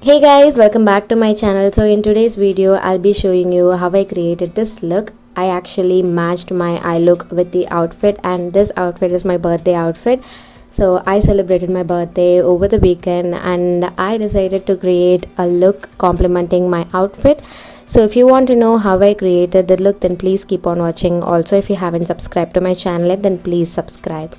Hey guys, welcome back to my channel. So in today's video I'll be showing you how I created this look. I actually matched my eye look with the outfit, and this outfit is my birthday outfit. So I celebrated my birthday over the weekend and I decided to create a look complementing my outfit. So if you want to know how I created the look, then please keep on watching. Also, if you haven't subscribed to my channel yet, then please subscribe.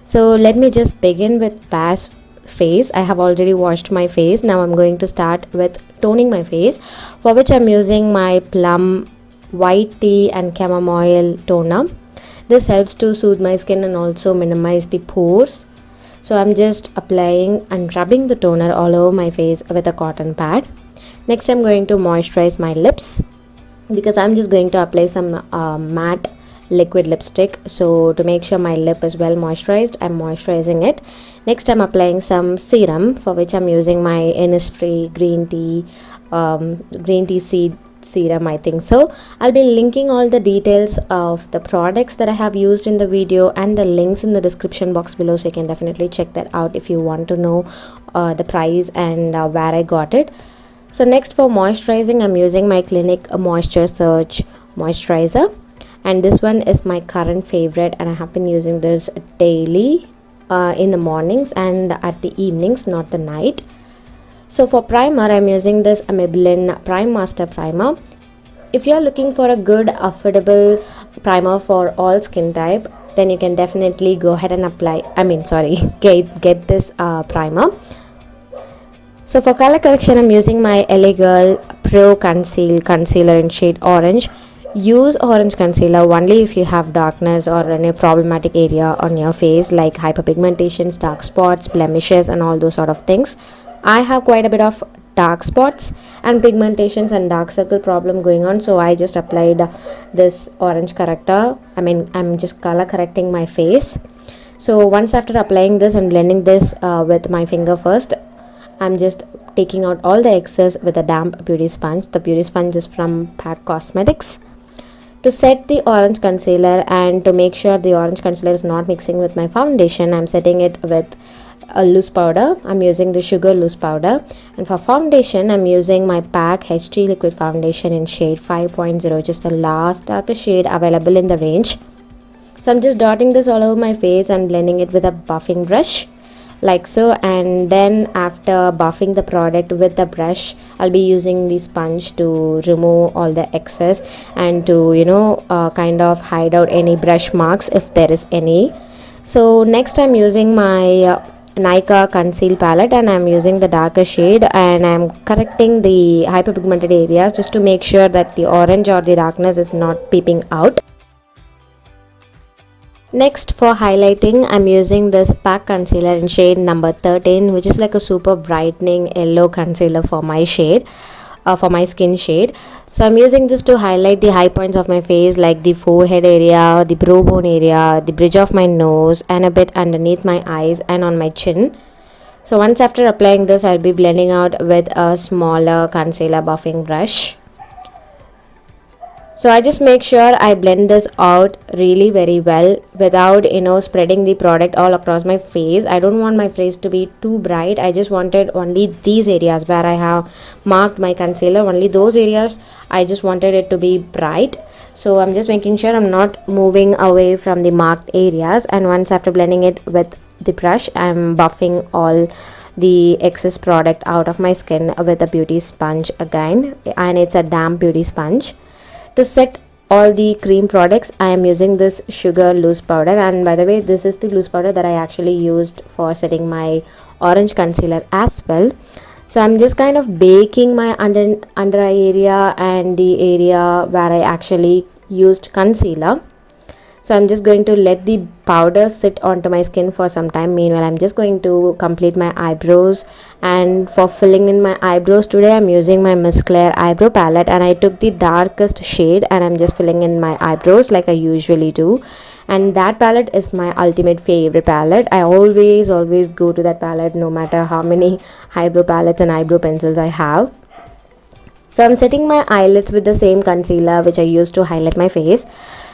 So let me just begin with Par's face. I have already washed my face. Now I'm going to start with toning my face, for which I'm using my Plum white tea and chamomile toner. This helps to soothe my skin and also minimize the pores. So I'm just applying and rubbing the toner all over my face with a cotton pad. Next I'm going to moisturize my lips, because I'm just going to apply some matte liquid lipstick. So to make sure my lip is well moisturized, I'm moisturizing it. Next I'm applying some serum, for which I'm using my Innisfree green tea seed serum, I think so. I'll be linking all the details of the products that I have used in the video and the links in the description box below, so you can definitely check that out if you want to know the price and where I got it. So next, for moisturizing, I'm using my Clinique Moisture Surge moisturizer, and this one is my current favorite, and I have been using this daily in the mornings and at the evenings, not the night. So for primer, I'm using this Maybelline Prime Master Primer. If you're looking for a good affordable primer for all skin type, then you can definitely go ahead and get this primer. So for color correction, I'm using my LA Girl Pro Concealer in shade Orange. Use orange concealer only if you have darkness or any problematic area on your face, like hyperpigmentations, dark spots, blemishes and all those sort of things. I have quite a bit of dark spots and pigmentations and dark circle problem going on, so I just applied this orange corrector. I'm just color correcting my face. So once after applying this and blending this with my finger first, I'm just taking out all the excess with a damp beauty sponge. The beauty sponge is from Pack Cosmetics. To set the orange concealer and to make sure the orange concealer is not mixing with my foundation, I'm setting it with a loose powder. I'm using the sugar loose powder. And for foundation, I'm using my Pack HT liquid foundation in shade 5.0, just the last darkest shade available in the range. So I'm just dotting this all over my face and blending it with a buffing brush, like so. And then after buffing the product with the brush, I'll be using the sponge to remove all the excess and to kind of hide out any brush marks if there is any. So next I'm using my Nykaa conceal palette, and I'm using the darker shade, and I'm correcting the hyperpigmented areas just to make sure that the orange or the darkness is not peeping out. Next, for highlighting, I'm using this Pack concealer in shade number 13, which is like a super brightening yellow concealer for my shade, for my skin shade. So I'm using this to highlight the high points of my face, like the forehead area, the brow bone area, the bridge of my nose, and a bit underneath my eyes and on my chin. So once after applying this, I'll be blending out with a smaller concealer buffing brush. So I just make sure I blend this out really very well without spreading the product all across my face. I don't want my face to be too bright. I just wanted only these areas where I have marked my concealer, only those areas I just wanted it to be bright. So I'm just making sure I'm not moving away from the marked areas, and once after blending it with the brush, I'm buffing all the excess product out of my skin with a beauty sponge again, and it's a damp beauty sponge. To set all the cream products, I am using this sugar loose powder, and by the way, this is the loose powder that I actually used for setting my orange concealer as well. So I'm just kind of baking my under eye area and the area where I actually used concealer. So I'm just going to let the powder sit onto my skin for some time. Meanwhile, I'm just going to complete my eyebrows, and for filling in my eyebrows today, I'm using my masquerade eyebrow palette, and I took the darkest shade and I'm just filling in my eyebrows like I usually do. And that palette is my ultimate favorite palette. I always go to that palette no matter how many eyebrow palettes and eyebrow pencils I have. So I'm setting my eyelids with the same concealer which I used to highlight my face.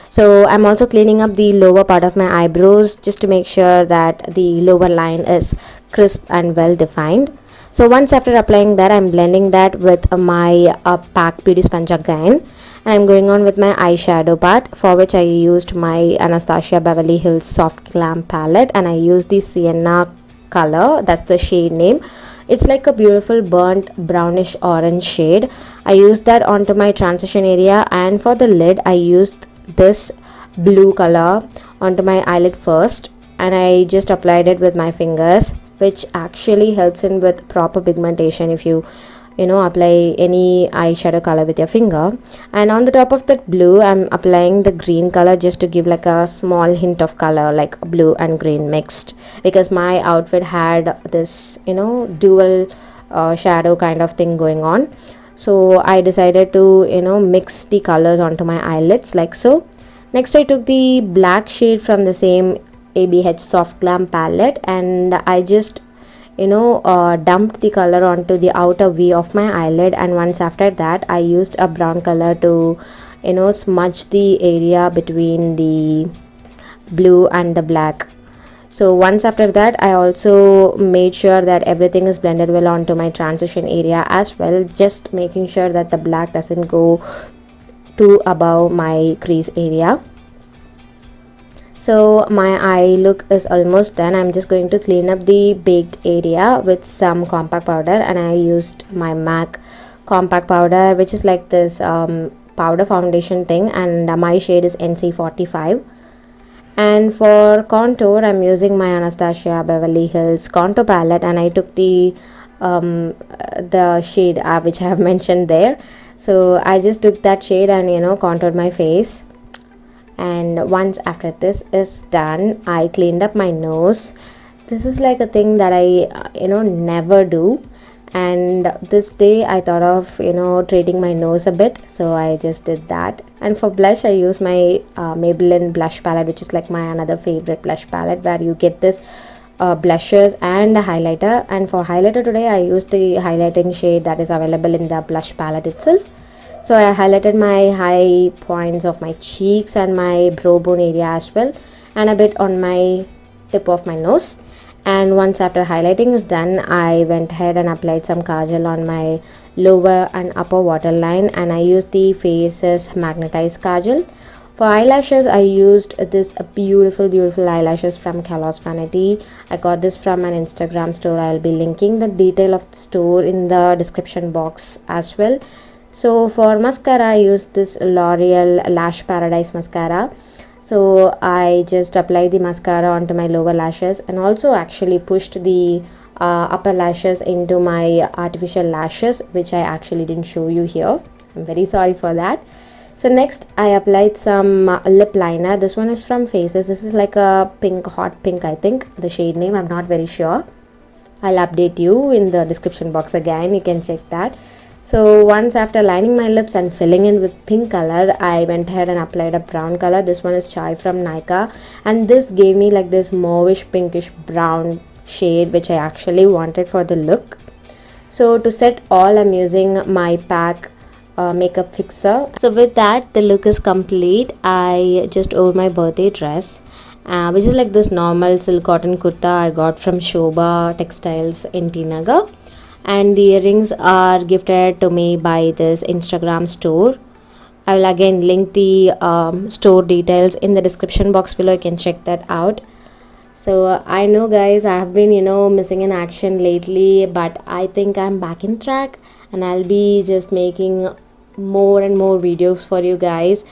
So I'm also cleaning up the lower part of my eyebrows just to make sure that the lower line is crisp and well defined. So once after applying that, I'm blending that with my pack beauty sponge again, and I'm going on with my eyeshadow part, for which I used my Anastasia Beverly Hills Soft Glam palette, and I used the sienna color, that's the shade name. It's like a beautiful burnt brownish orange shade. I used that onto my transition area, and for the lid I used this blue color onto my eyelid first, and I just applied it with my fingers, which actually helps in with proper pigmentation if you apply any eyeshadow color with your finger. And on the top of that blue, I'm applying the green color just to give like a small hint of color, like blue and green mixed, because my outfit had this dual shadow kind of thing going on. So I decided to mix the colors onto my eyelids like so. Next, I took the black shade from the same ABH Soft Glam palette, and I just dumped the color onto the outer V of my eyelid. And once after that, I used a brown color to smudge the area between the blue and the black. So once after that, I also made sure that everything is blended well onto my transition area as well, just making sure that the black doesn't go too above my crease area. So my eye look is almost done. I'm just going to clean up the baked area with some compact powder, and I used my MAC compact powder, which is like this powder foundation thing, and my shade is NC45. And for contour, I'm using my Anastasia Beverly Hills contour palette, and I took the shade which I have mentioned there. So I just took that shade and contoured my face. And once after this is done, I cleaned up my nose. This is like a thing that I never do, and this day I thought of treating my nose a bit, so I just did that. And for blush, I use my Maybelline blush palette, which is like my another favorite blush palette, where you get this blushes and a highlighter. And for highlighter today, I used the highlighting shade that is available in the blush palette itself. So I highlighted my high points of my cheeks and my brow bone area as well, and a bit on my tip of my nose. And once after highlighting is done, I went ahead and applied some kajal on my lower and upper waterline, and I used the Faces Magnetized Kajal. For eyelashes, I used this beautiful eyelashes from Kallos Vanity. I got this from an Instagram store. I'll be linking the detail of the store in the description box as well. So for mascara, I used this Loreal Lash Paradise mascara. So I just applied the mascara onto my lower lashes, and also actually pushed the upper lashes into my artificial lashes, which I actually didn't show you here. I'm very sorry for that. So next, I applied some lip liner. This one is from Faces. This is like a pink, hot pink, I think. The shade name, I'm not very sure. I'll update you in the description box again. You can check that. So once after lining my lips and filling in with pink color, I went ahead and applied a brown color. This one is Chai from Nykaa, and this gave me like this mauvish pinkish brown shade, which I actually wanted for the look. So to set all, I'm using my pack makeup fixer. So with that, the look is complete. I just wore my birthday dress, which is like this normal silk cotton kurta I got from Shobha Textiles in T Nagar. And the earrings are gifted to me by this Instagram store. I will again link the store details in the description box below. You can check that out. So I know guys, I have been missing in action lately, but I think I'm back in track, and I'll be just making more and more videos for you guys.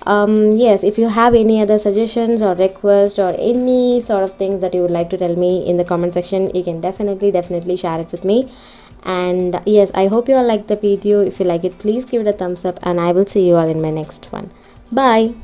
Yes, if you have any other suggestions or requests or any sort of things that you would like to tell me in the comment section, you can definitely share it with me. And yes, I hope you all liked the video. If you like it, please give it a thumbs up, and I will see you all in my next one. Bye.